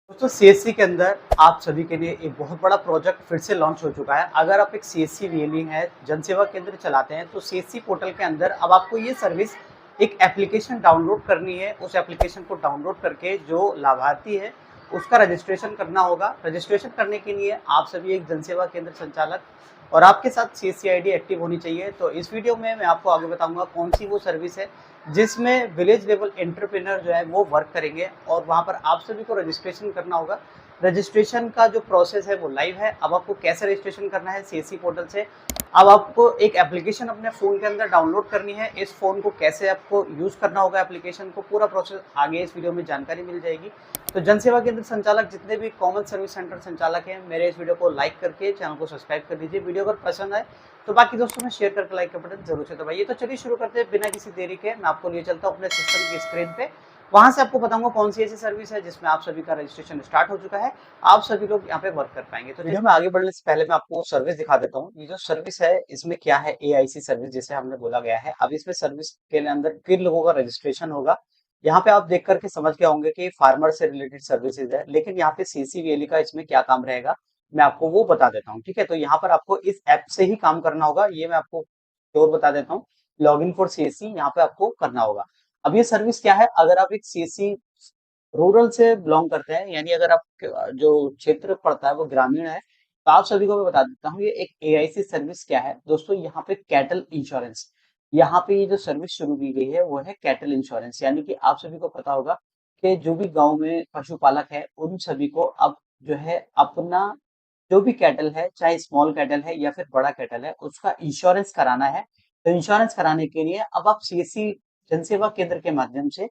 दोस्तों सीएससी के अंदर आप सभी के लिए एक बहुत बड़ा प्रोजेक्ट फिर से लॉन्च हो चुका है। अगर आप एक सीएससी वीएलई है जनसेवा केंद्र चलाते हैं तो सीएससी पोर्टल के अंदर अब आपको ये सर्विस एक एप्लीकेशन डाउनलोड करनी है। उस एप्लीकेशन को डाउनलोड करके जो लाभार्थी है उसका रजिस्ट्रेशन करना होगा। रजिस्ट्रेशन करने के लिए आप सभी एक जनसेवा केंद्र संचालक और आपके साथ सीएससी आईडी एक्टिव होनी चाहिए। तो इस वीडियो में मैं आपको आगे बताऊंगा कौन सी वो सर्विस है जिसमें विलेज लेवल एंटरप्रेन्योर जो है वो वर्क करेंगे और वहाँ पर आप सभी को रजिस्ट्रेशन करना होगा। रजिस्ट्रेशन का जो प्रोसेस है वो लाइव है। अब आपको कैसे रजिस्ट्रेशन करना है सीएससी पोर्टल से, अब आपको एक एप्लीकेशन अपने फ़ोन के अंदर डाउनलोड करनी है। इस फ़ोन को कैसे आपको यूज़ करना होगा एप्लीकेशन को, पूरा प्रोसेस आगे इस वीडियो में जानकारी मिल जाएगी। तो जनसेवा केंद्र संचालक जितने भी कॉमन सर्विस सेंटर संचालक हैं मेरे इस वीडियो को लाइक करके चैनल को सब्सक्राइब कर दीजिए। वीडियो अगर पसंद आए तो बाकी दोस्तों में शेयर करके लाइक का बटन जरूर से दबाइए। तो चलिए शुरू करते हैं बिना किसी देरी के। मैं आपको लिए चलता हूँ अपने सिस्टम की स्क्रीन पे, वहां से आपको बताऊंगा कौन सी ऐसी सर्विस है जिसमें आप सभी का रजिस्ट्रेशन स्टार्ट हो चुका है, आप सभी लोग यहाँ पे वर्क कर पाएंगे। तो वीडियो में आगे बढ़ने से पहले मैं आपको सर्विस दिखा देता हूँ। ये जो सर्विस है इसमें क्या है, एआईसी सर्विस जिसे हमने बोला गया है। अब इसमें सर्विस के अंदर किन लोगों का रजिस्ट्रेशन होगा, यहाँ पे आप देख करके समझ गए होंगे कि फार्मर से रिलेटेड सर्विसेज है, लेकिन यहाँ पे सीसीवीएलई का इसमें क्या काम रहेगा मैं आपको वो बता देता हूँ। ठीक है, तो यहाँ पर आपको इस ऐप से ही काम करना होगा, ये मैं आपको और बता देता हूँ। लॉग इन फॉर सीएससी यहाँ पे आपको करना होगा। अब ये सर्विस क्या है, अगर आप एक सीएससी रूरल से बिलोंग करते हैं, यानी अगर आप जो क्षेत्र पड़ता है वो ग्रामीण है, तो आप सभी को मैं बता देता हूँ ये एक एआईसी सर्विस क्या है। दोस्तों यहाँ पे कैटल इंश्योरेंस, यहाँ पे ये जो सर्विस शुरू की गई है वो है कैटल इंश्योरेंस। यानी कि आप सभी को पता होगा कि जो भी गांव में पशुपालक है उन सभी को अब जो है अपना जो भी कैटल है, चाहे स्मॉल कैटल है या फिर बड़ा कैटल है, उसका इंश्योरेंस कराना है। तो इंश्योरेंस कराने के लिए अब आप सीएससी जनसेवा केंद्र के माध्यम से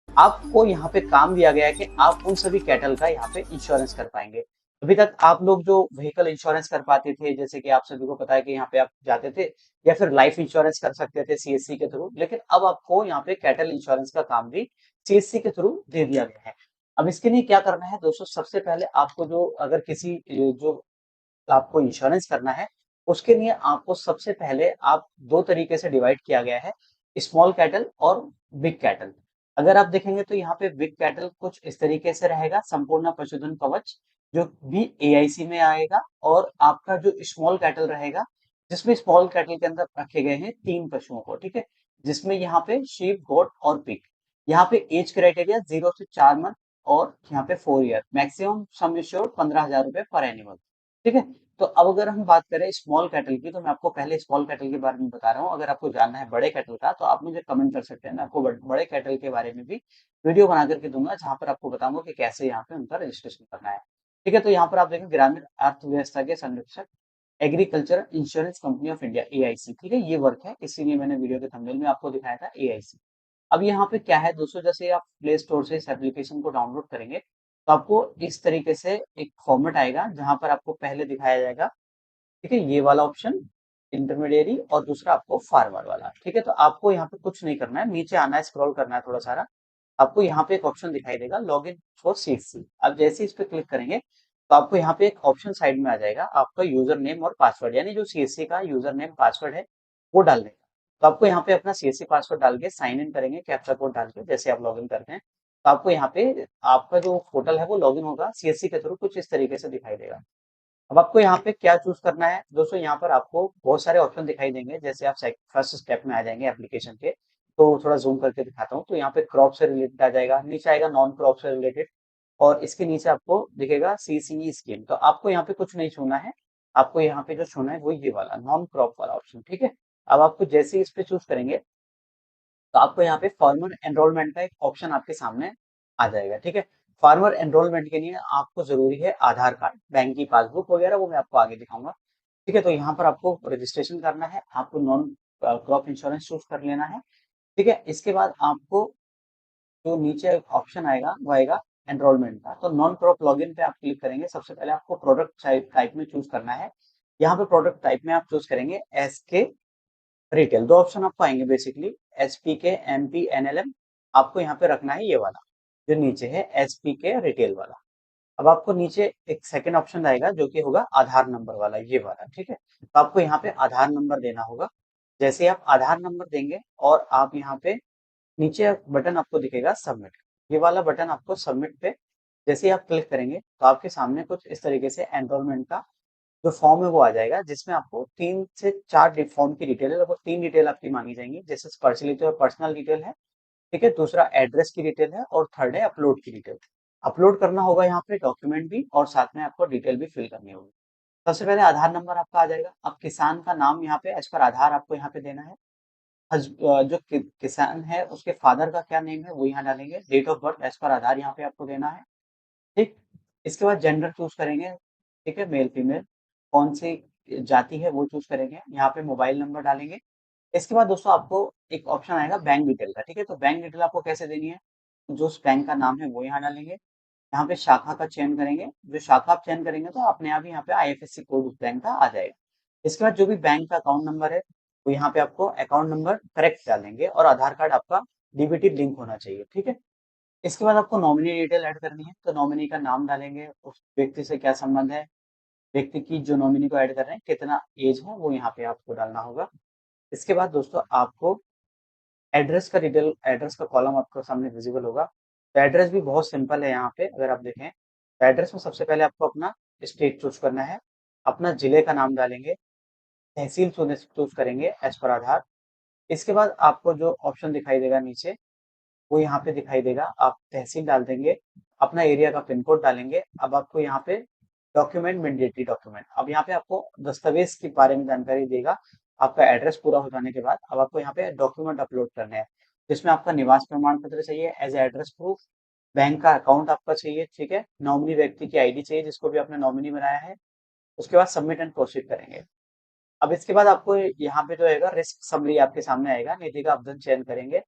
आपको यहाँ पे काम दिया गया है कि आप उन सभी कैटल का यहाँ पे इंश्योरेंस कर पाएंगे। अभी तक आप लोग जो व्हीकल इंश्योरेंस कर पाते थे, जैसे कि आप सभी को पता है कि यहाँ पे आप जाते थे या फिर लाइफ इंश्योरेंस कर सकते थे सीएससी के थ्रू, लेकिन अब आपको यहाँ पे कैटल इंश्योरेंस का काम भी सीएससी के थ्रू दे दिया गया है। अब इसके लिए क्या करना है दोस्तों, सबसे पहले आपको जो अगर किसी जो आपको इंश्योरेंस करना है, उसके लिए आपको सबसे पहले आप दो तरीके से डिवाइड किया गया है, स्मॉल कैटल और बिग कैटल। अगर आप देखेंगे तो यहाँ पे बिग कैटल कुछ इस तरीके से रहेगा, संपूर्ण पशुधन कवच जो भी एआईसी में आएगा, और आपका जो स्मॉल कैटल रहेगा जिसमें स्मॉल कैटल के अंदर रखे गए हैं 3 पशुओं को। ठीक है, जिसमें यहाँ पे शीप, गोट और पिग। यहाँ पे एज क्राइटेरिया 0 से 4 मंथ और यहाँ पे 4 ईयर, मैक्सिमम सम एश्योर्ड 15,000 रुपए पर एनिमल। ठीक है, तो अब अगर हम बात करें स्मॉल कैटल की, तो मैं आपको पहले स्मॉल कैटल के बारे में बता रहा हूँ। अगर आपको जानना है बड़े कैटल का तो आप मुझे कमेंट कर सकते हैं, मैं आपको बड़े कैटल के बारे में भी वीडियो बना करके दूंगा, जहां पर आपको बताऊंगा कि कैसे यहाँ पे उनका रजिस्ट्रेशन करना है। ठीक है, तो यहाँ पर आप देखें ग्रामीण अर्थव्यवस्था के संरक्षक agriculture insurance company of India, AIC. ठीक है, ये वर्क है, इसीलिए मैंने वीडियो के थंबनेल में आपको दिखाया था एआईसी। अब यहाँ पे क्या है दोस्तों, जैसे आप प्ले स्टोर से इस एप्लीकेशन को डाउनलोड करेंगे तो आपको इस तरीके से एक फॉर्मेट आएगा जहां पर आपको पहले दिखाया जाएगा, ठीक है, ये वाला ऑप्शन इंटरमीडिएरी और दूसरा आपको फार्मर वाला। ठीक है, तो आपको यहाँ पे कुछ नहीं करना है, नीचे आना है, स्क्रॉल करना है थोड़ा सारा। आपको यहाँ पे एक ऑप्शन दिखाई देगा लॉग इन फॉर सीएससी। अब जैसे इस पे क्लिक करेंगे तो आपको यहाँ पे एक ऑप्शन साइड में आ जाएगा, आपका यूजर नेम और पासवर्ड, यानी जो सीएससी का यूजर नेम पासवर्ड है वो डालने का। तो आपको यहाँ पे अपना सीएससी पासवर्ड डाल के साइन इन करेंगे, कैप्चा कोड डाल के जैसे आप लॉग इन करते हैं। तो आपको यहाँ पे आपका जो पोर्टल है वो लॉग इन होगा सीएससी के थ्रू, कुछ इस तरीके से दिखाई देगा। अब आपको यहाँ पे क्या चूज करना है दोस्तों, यहाँ पर आपको बहुत सारे ऑप्शन दिखाई देंगे। जैसे आप फर्स्ट स्टेप में आ जाएंगे एप्लीकेशन के, तो थोड़ा जूम करके दिखाता हूँ। तो यहाँ पे क्रॉप से रिलेटेड आ जाएगा, नीचे आएगा नॉन क्रॉप से रिलेटेड, और इसके नीचे आपको दिखेगा सीसीई स्कीम। तो आपको यहाँ पे कुछ नहीं छूना है, आपको यहाँ पे जो छूना है वो ये वाला नॉन क्रॉप वाला ऑप्शन। ठीक है, अब आपको जैसे ही इस पे चूज करेंगे तो आपको यहाँ पे फार्मर एनरोलमेंट का एक ऑप्शन आपके सामने आ जाएगा। ठीक है, फार्मर एनरोलमेंट के लिए आपको जरूरी है आधार कार्ड, बैंक की पासबुक वगैरह, वो मैं आपको आगे दिखाऊंगा। ठीक है, तो यहाँ पर आपको रजिस्ट्रेशन करना है, आपको नॉन क्रॉप इंश्योरेंस चूज कर लेना है। ठीक है, इसके बाद आपको जो नीचे ऑप्शन आएगा वो आएगा एनरोलमेंट का। तो नॉन क्रॉप लॉगिन पे आप क्लिक करेंगे, सबसे पहले आपको प्रोडक्ट टाइप में चूज करना है। यहाँ पे प्रोडक्ट टाइप में आप चूज करेंगे एसके रिटेल। दो ऑप्शन आपको आएंगे बेसिकली, एसपीके एमपी एनएलएम। आपको यहाँ पे रखना है ये वाला जो नीचे है, एसपीके रिटेल वाला। अब आपको नीचे एक सेकंड ऑप्शन आएगा जो कि होगा आधार नंबर वाला, ये वाला। ठीक है, तो आपको यहाँ पे आधार नंबर देना होगा। जैसे ही आप आधार नंबर देंगे और आप यहाँ पे नीचे बटन आपको दिखेगा सबमिट, ये वाला बटन आपको सबमिट पे जैसे ही आप क्लिक करेंगे तो आपके सामने कुछ इस तरीके से एनरोलमेंट का जो फॉर्म है वो आ जाएगा, जिसमें आपको 3 से 4 फॉर्म की डिटेल है, लगभग 3 डिटेल आपकी मांगी जाएंगी। जैसे पर्सनल डिटेल है, ठीक है, दूसरा एड्रेस की डिटेल है और थर्ड है अपलोड की डिटेल। अपलोड करना होगा यहाँ पे डॉक्यूमेंट भी और साथ में आपको डिटेल भी फिल करनी होगी। सबसे पहले आधार नंबर आपका आ जाएगा। अब किसान का नाम यहाँ पे एज पर आधार आपको यहाँ पे देना है। जो किसान है उसके फादर का क्या नेम है वो यहाँ डालेंगे। Date of birth as per आधार यहाँ पे आपको देना है। ठीक। इसके बाद जेंडर चूज करेंगे, ठीक है, मेल फीमेल, कौन सी जाति है वो चूज करेंगे। यहाँ पे मोबाइल नंबर डालेंगे। इसके बाद दोस्तों आपको एक ऑप्शन आएगा बैंक डिटेल का, ठीक है, तो बैंक डिटेल आपको कैसे देनी है, जो उस बैंक का नाम है वो यहाँ डालेंगे। यहाँ पे शाखा का चयन करेंगे, जो शाखा आप चयन करेंगे तो अपने आप ही यहाँ पे आईएफएससी कोड उस बैंक का आ जाएगा। इसके बाद जो भी बैंक का अकाउंट नंबर है वो यहाँ पे आपको अकाउंट नंबर करेक्ट डालेंगे और आधार कार्ड आपका डीबीटी लिंक होना चाहिए, ठीक है। इसके बाद आपको नॉमिनी डिटेल ऐड करनी है, तो नॉमिनी का नाम डालेंगे, उस व्यक्ति से क्या संबंध है, व्यक्ति की जो नॉमिनी को ऐड कर रहे हैं कितना एज है वो यहाँ पे आपको डालना होगा। इसके बाद दोस्तों आपको एड्रेस का डिटेल, एड्रेस का कॉलम आपको सामने विजिबल होगा। तो एड्रेस भी बहुत सिंपल है यहाँ पे, अगर आप देखें तो एड्रेस में सबसे पहले आपको अपना स्टेट चूज करना है, अपना जिले का नाम डालेंगे, तहसील चूज करेंगे एज पर आधार। इसके बाद आपको जो ऑप्शन दिखाई देगा नीचे वो यहाँ पे दिखाई देगा, आप तहसील डाल देंगे, अपना एरिया का पिन कोड डालेंगे। अब आपको यहाँ पे डॉक्यूमेंट, मैंडेटरी डॉक्यूमेंट, अब यहाँ पे आपको दस्तावेज के बारे में जानकारी देगा। आपका एड्रेस पूरा हो जाने के बाद अब आपको यहाँ पे डॉक्यूमेंट अपलोड करने हैं, जिसमें आपका निवास प्रमाण पत्र चाहिए एज एड्रेस प्रूफ, बैंक का अकाउंट आपका चाहिए, ठीक है, नॉमिनी व्यक्ति की आईडी चाहिए जिसको भी आपने नॉमिनी बनाया है। उसके बाद सबमिट एंड प्रोसीड करेंगे। अब इसके बाद आपको यहाँ पे जो है रिस्क समरी आपके सामने आएगा, निधि का अपधन चयन करेंगे,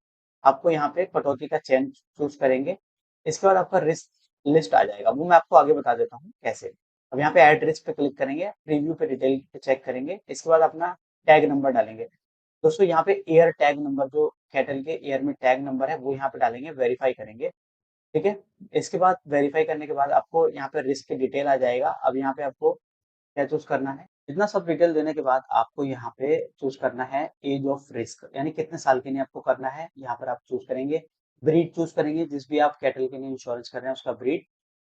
आपको यहाँ पे कटौती का चयन चूज करेंगे। इसके बाद आपका रिस्क लिस्ट आ जाएगा, वो मैं आपको आगे बता देता हूँ कैसे। अब यहाँ पे ऐड रिस्क पे क्लिक करेंगे, प्रीव्यू पे डिटेल पे चेक करेंगे। इसके बाद अपना टैग नंबर डालेंगे। दोस्तों यहाँ पे एयर टैग नंबर, जो कैटल के एयर में टैग नंबर है वो यहाँ पे डालेंगे, वेरीफाई करेंगे, ठीक है। इसके बाद वेरीफाई करने के बाद आपको यहाँ पे रिस्क की डिटेल आ जाएगा। अब यहाँ पे आपको क्या चूज करना है, इतना सब डिटेल देने के बाद आपको यहाँ पे चूज करना है एज ऑफ रिस्क, यानी कितने साल के लिए आपको करना है, यहाँ पर आप चूज करेंगे। ब्रीड चूज करेंगे, जिस भी आप कैटल के लिए इंश्योरेंस कर रहे हैं उसका ब्रीड।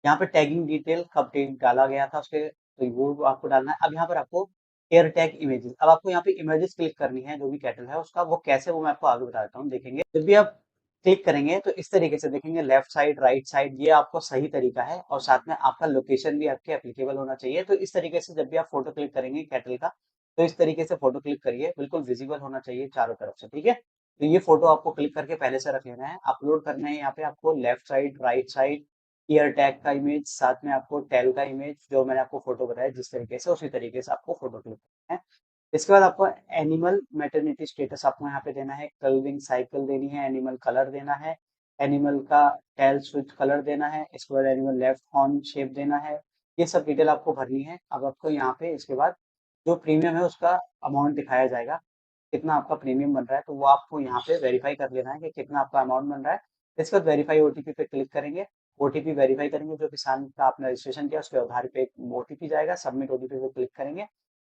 यहाँ पे टैगिंग डिटेल कब टैग डाला गया था उसके, तो वो आपको डालना है। अब यहाँ पर आपको एयर टैग इमेजेस, अब आपको यहाँ पे इमेजेस क्लिक करनी है जो भी कैटल है उसका, वो कैसे वो मैं आपको आगे बता देता हूँ, देखेंगे जब भी आप क्लिक करेंगे तो इस तरीके से देखेंगे, लेफ्ट साइड राइट साइड, ये आपको सही तरीका है और साथ में आपका लोकेशन भी आपके एप्लीकेबल होना चाहिए। तो इस तरीके से जब भी आप फोटो क्लिक करेंगे कैटल का, तो इस तरीके से फोटो क्लिक करिए, बिल्कुल विजिबल होना चाहिए चारों तरफ से, ठीक है। तो ये फोटो आपको क्लिक करके पहले से रख लेना है, अपलोड करना है। यहाँ पे आपको left side right side year tag का इमेज, साथ में आपको टेल का इमेज, जो मैंने आपको फोटो बताया जिस तरीके से उसी तरीके से आपको फोटो क्लिक करना है। इसके बाद आपको एनिमल मैटरनिटी स्टेटस आपको यहाँ पे देना है, कलरिंग साइकिल देनी है, एनिमल कलर देना है, एनिमल का टेल स्विच कलर देना है, इसके बाद एनिमल लेफ्ट हॉर्न शेप देना है। ये सब डिटेल आपको भरनी है। अब आपको यहाँ पे इसके बाद जो प्रीमियम है उसका अमाउंट दिखाया जाएगा, कितना आपका प्रीमियम बन रहा है, तो वो आपको यहाँ पे वेरीफाई कर लेना है कि कितना आपका अमाउंट बन रहा है। इसके बाद वेरीफाई ओटीपी पे क्लिक करेंगे, ओटीपी वेरीफाई करेंगे, जो किसान का आपने रजिस्ट्रेशन किया उसके आधार पे एक ओटीपी जाएगा, सबमिट ओटीपी पे क्लिक करेंगे।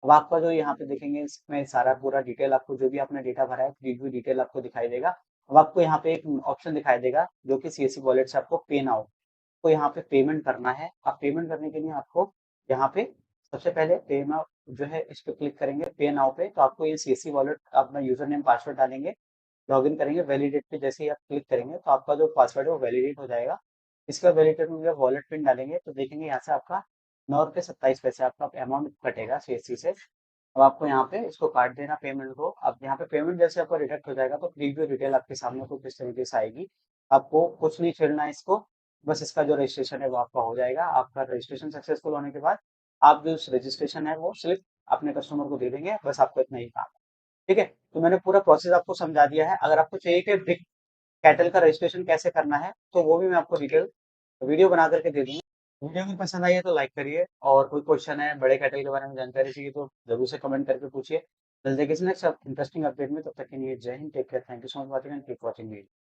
अब आपका जो यहाँ पे देखेंगे इसमें सारा पूरा डिटेल आपको जो भी आपने डेटा भरा है प्रीव्यू डिटेल आपको दिखाई देगा। अब आपको यहाँ पे एक ऑप्शन दिखाई देगा जो कि सीएससी वॉलेट से आपको पे नाउ को यहाँ पे पेमेंट करना है। अब पेमेंट करने के लिए आपको यहाँ पे सबसे पहले पे नाउ जो है इस पे क्लिक करेंगे, पे नाउ पे, तो आपको ये सीएससी वॉलेट अपना यूजर नेम पासवर्ड डालेंगे, लॉगिन करेंगे, वैलिडेट पे जैसे ही आप क्लिक करेंगे तो आपका जो पासवर्ड है वो वैलिडेट हो जाएगा। इसका वैलिडेट में जब वॉलेट पिन डालेंगे तो देखेंगे यहाँ से आपका 9 रुपये 27 पैसे आपका अमाउंट कटेगा सीएससी से। अब आपको यहाँ पे इसको काट देना पेमेंट को। अब यहाँ पे पेमेंट जैसे आपका डिडक्ट हो जाएगा तो प्रीव्यू डिटेल आपके सामने कुछ इस तरीके से आएगी। आपको कुछ नहीं छेड़ना है इसको, बस इसका जो रजिस्ट्रेशन है वो आपका हो जाएगा। आपका रजिस्ट्रेशन सक्सेसफुल होने के बाद आप जो रजिस्ट्रेशन है वो स्लिप अपने कस्टमर को दे देंगे, बस आपको इतना ही काम है, ठीक है। तो मैंने पूरा प्रोसेस आपको समझा दिया है। अगर आपको चाहिए कि ब्रिक कैटल का रजिस्ट्रेशन कैसे करना है तो वो भी मैं आपको डिटेल वीडियो बना करके दे दूंगा। वीडियो अगर पसंद आई है तो लाइक करिए, और कोई क्वेश्चन है बड़े कैटल के बारे में जानकारी चाहिए तो जरूर से कमेंट करके पूछिए। मिलते हैं किसी नेक्स्ट इंटरेस्टिंग अपडेट में, तब तक के लिए जय हिंद, take care, thank you so much watching and keep watching video.